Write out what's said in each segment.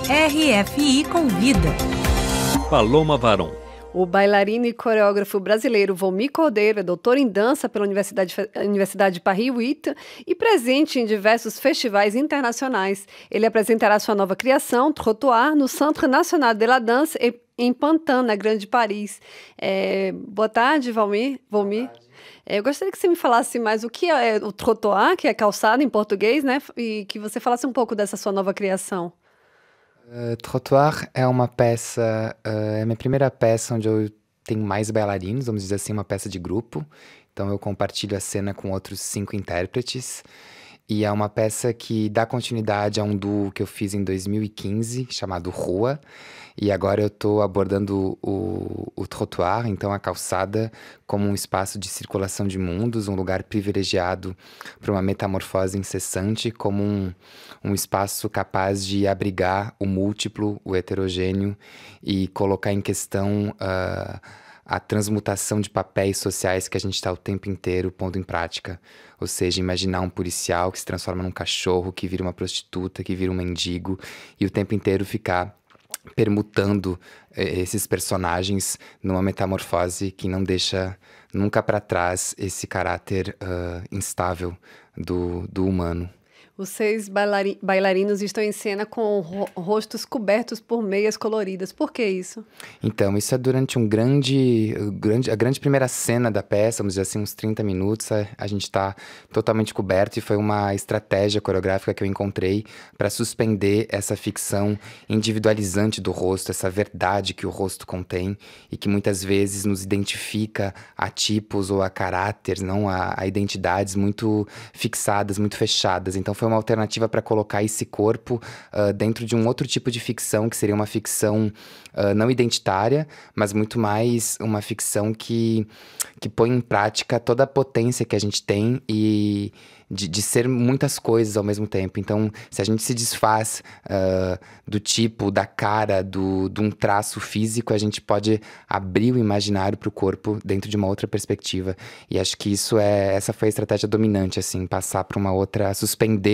RFI Convida. Paloma Varon. O bailarino e coreógrafo brasileiro Volmir Cordeiro é doutor em dança pela Universidade de Paris-8 e presente em diversos festivais internacionais. Ele apresentará sua nova criação, Trottoir, no Centre National de la Danse, em Pantin, na Grande Paris. Boa tarde, Volmir. Eu gostaria que você me falasse mais o que é o Trottoir, que é calçada em português, né? E que você falasse um pouco dessa sua nova criação. Trottoir é uma peça, é a minha primeira peça onde eu tenho mais bailarinos, vamos dizer assim, uma peça de grupo. Então eu compartilho a cena com outros 5 intérpretes. E é uma peça que dá continuidade a um duo que eu fiz em 2015, chamado Rua. E agora eu estou abordando o Trottoir, então a calçada, como um espaço de circulação de mundos, um lugar privilegiado para uma metamorfose incessante, como um espaço capaz de abrigar o múltiplo, o heterogêneo e colocar em questão a transmutação de papéis sociais que a gente está o tempo inteiro pondo em prática. Ou seja, imaginar um policial que se transforma num cachorro, que vira uma prostituta, que vira um mendigo, e o tempo inteiro ficar permutando esses personagens numa metamorfose que não deixa nunca para trás esse caráter instável do humano. Os 6 bailarinos estão em cena com rostos cobertos por meias coloridas. Por que isso? Então, isso é durante a grande primeira cena da peça, vamos dizer assim, uns 30 minutos, a gente está totalmente coberto e foi uma estratégia coreográfica que eu encontrei para suspender essa ficção individualizante do rosto, essa verdade que o rosto contém e que muitas vezes nos identifica a tipos ou a caráteres, não a identidades muito fixadas, muito fechadas. Então, foi uma alternativa para colocar esse corpo dentro de um outro tipo de ficção, que seria uma ficção não identitária, mas muito mais uma ficção que põe em prática toda a potência que a gente tem e de ser muitas coisas ao mesmo tempo. Então, se a gente se desfaz do tipo, da cara, de um traço físico, a gente pode abrir o imaginário para o corpo dentro de uma outra perspectiva. E acho que essa foi a estratégia dominante, assim, passar para uma outra, suspender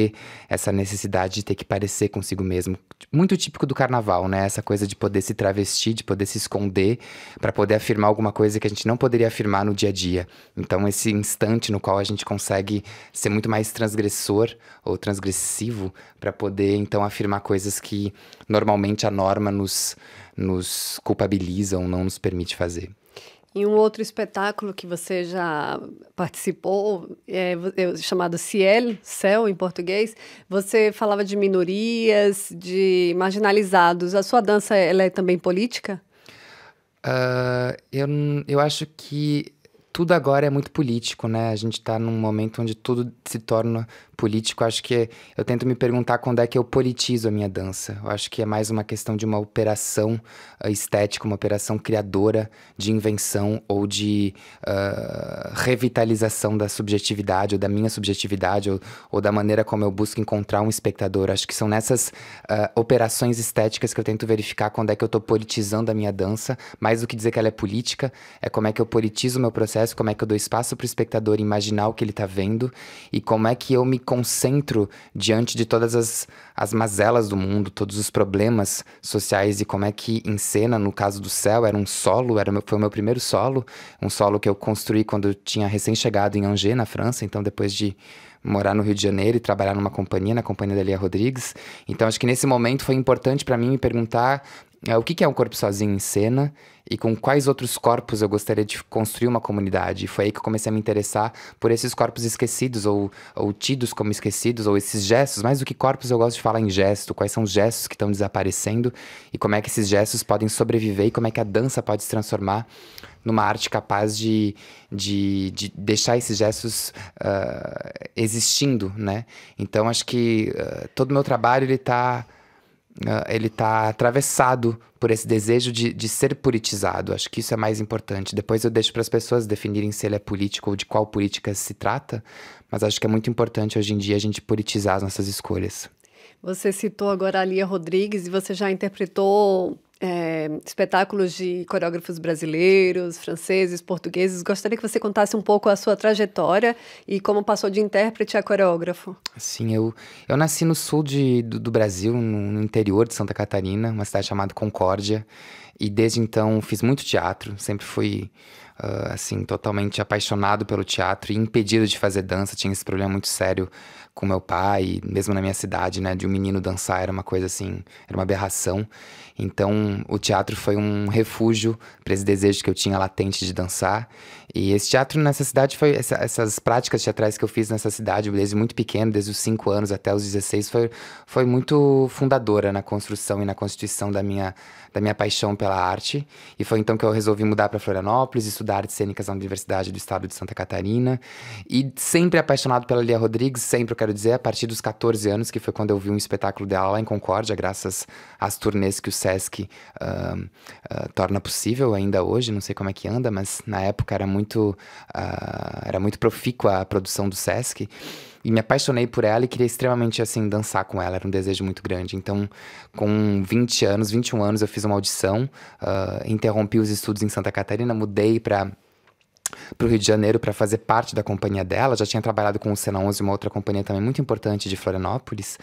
essa necessidade de ter que parecer consigo mesmo. Muito típico do carnaval, né? Essa coisa de poder se travestir, de poder se esconder, para poder afirmar alguma coisa que a gente não poderia afirmar no dia a dia. Então, esse instante no qual a gente consegue ser muito mais transgressor ou transgressivo para poder, então, afirmar coisas que normalmente a norma nos culpabiliza ou não nos permite fazer. Em um outro espetáculo que você já participou, chamado Ciel, Céu em português, você falava de minorias, de marginalizados. A sua dança ela é também política? Eu acho que tudo agora é muito político, né? A gente tá num momento onde tudo se torna político. Acho que eu tento me perguntar quando é que eu politizo a minha dança. Eu acho que é mais uma questão de uma operação estética, uma operação criadora de invenção ou de revitalização da subjetividade ou da minha subjetividade ou da maneira como eu busco encontrar um espectador. Acho que são nessas operações estéticas que eu tento verificar quando é que eu tô politizando a minha dança. Mais do que dizer que ela é política, é como é que eu politizo o meu processo, como é que eu dou espaço para o espectador imaginar o que ele está vendo e como é que eu me concentro diante de todas as mazelas do mundo, todos os problemas sociais e como é que em cena, no caso do Céu, era um solo, foi o meu primeiro solo, um solo que eu construí quando eu tinha recém-chegado em Angers, na França, então depois de morar no Rio de Janeiro e trabalhar numa companhia, na companhia da Lia Rodrigues. Então acho que nesse momento foi importante para mim me perguntar o que é um corpo sozinho em cena e com quais outros corpos eu gostaria de construir uma comunidade. E foi aí que eu comecei a me interessar por esses corpos esquecidos ou tidos como esquecidos, ou esses gestos. Mais do que corpos, eu gosto de falar em gesto. Quais são os gestos que estão desaparecendo e como é que esses gestos podem sobreviver e como é que a dança pode se transformar numa arte capaz de deixar esses gestos existindo, né? Então, acho que todo o meu trabalho, ele tá atravessado por esse desejo de ser politizado. Acho que isso é mais importante. Depois eu deixo para as pessoas definirem se ele é político ou de qual política se trata, mas acho que é muito importante hoje em dia a gente politizar as nossas escolhas. Você citou agora a Lia Rodrigues e você já interpretou espetáculos de coreógrafos brasileiros, franceses, portugueses. Gostaria que você contasse um pouco a sua trajetória e como passou de intérprete a coreógrafo. Sim, eu nasci no sul do Brasil, no interior de Santa Catarina, uma cidade chamada Concórdia. E desde então fiz muito teatro, sempre fui, assim, totalmente apaixonado pelo teatro e impedido de fazer dança. Tinha esse problema muito sério com meu pai, mesmo na minha cidade, né, de um menino dançar, era uma coisa assim, era uma aberração. Então, o teatro foi um refúgio para esse desejo que eu tinha latente de dançar. E esse teatro nessa cidade essas práticas teatrais que eu fiz nessa cidade, desde muito pequeno, desde os 5 anos até os 16, foi muito fundadora na construção e na constituição da minha paixão pela arte. E foi então que eu resolvi mudar para Florianópolis, estudar artes cênicas na Universidade do Estado de Santa Catarina. E sempre apaixonado pela Lia Rodrigues, sempre, eu quero dizer, a partir dos 14 anos, que foi quando eu vi um espetáculo dela lá em Concórdia, graças às turnês que o Sesc torna possível ainda hoje. Não sei como é que anda, mas na época era muito profícua a produção do Sesc. E me apaixonei por ela e queria extremamente, assim, dançar com ela. Era um desejo muito grande. Então, com 21 anos, eu fiz uma audição, interrompi os estudos em Santa Catarina, mudei para o Rio de Janeiro para fazer parte da companhia dela. Já tinha trabalhado com o Cena 11, uma outra companhia também muito importante de Florianópolis.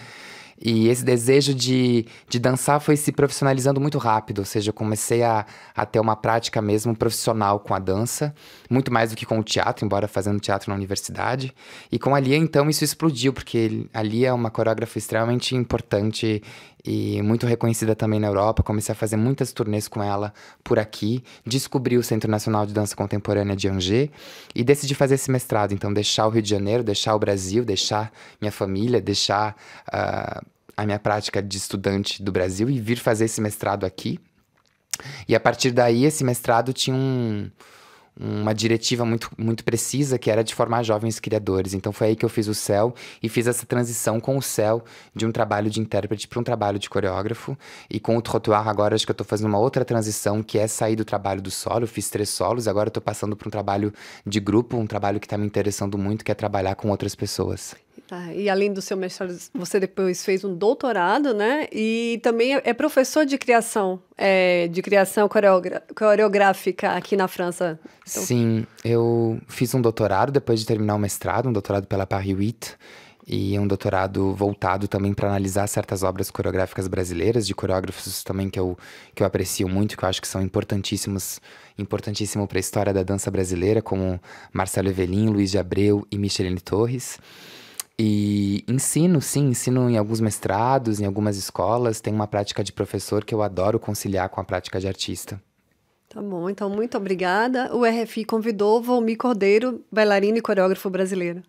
E esse desejo de dançar foi se profissionalizando muito rápido, ou seja, eu comecei a ter uma prática mesmo profissional com a dança, muito mais do que com o teatro, embora fazendo teatro na universidade. E com a Lia, então, isso explodiu, porque a Lia é uma coreógrafa extremamente importante e muito reconhecida também na Europa. Comecei a fazer muitas turnês com ela por aqui, descobri o Centro Nacional de Dança Contemporânea de Angers e decidi fazer esse mestrado. Então, deixar o Rio de Janeiro, deixar o Brasil, deixar minha família, deixar a minha prática de estudante do Brasil e vir fazer esse mestrado aqui. E a partir daí, esse mestrado tinha uma diretiva muito, muito precisa, que era de formar jovens criadores. Então foi aí que eu fiz o CEL e fiz essa transição com o CEL de um trabalho de intérprete para um trabalho de coreógrafo. E com o Trottoir agora acho que eu estou fazendo uma outra transição, que é sair do trabalho do solo. Eu fiz 3 solos, agora eu estou passando para um trabalho de grupo, um trabalho que está me interessando muito, que é trabalhar com outras pessoas. Tá, e além do seu mestrado, você depois fez um doutorado, né? E também é professor de criação coreográfica aqui na França. Então... Sim, eu fiz um doutorado depois de terminar o mestrado, um doutorado pela Paris 8, e um doutorado voltado também para analisar certas obras coreográficas brasileiras, de coreógrafos também que eu aprecio muito, que eu acho que são importantíssimo para a história da dança brasileira, como Marcelo Evelyn, Luiz de Abreu e Micheline Torres. E ensino em alguns mestrados, em algumas escolas. Tenho uma prática de professor que eu adoro conciliar com a prática de artista. Tá bom, então muito obrigada. O RFI convidou Volmi Cordeiro, bailarino e coreógrafo brasileiro.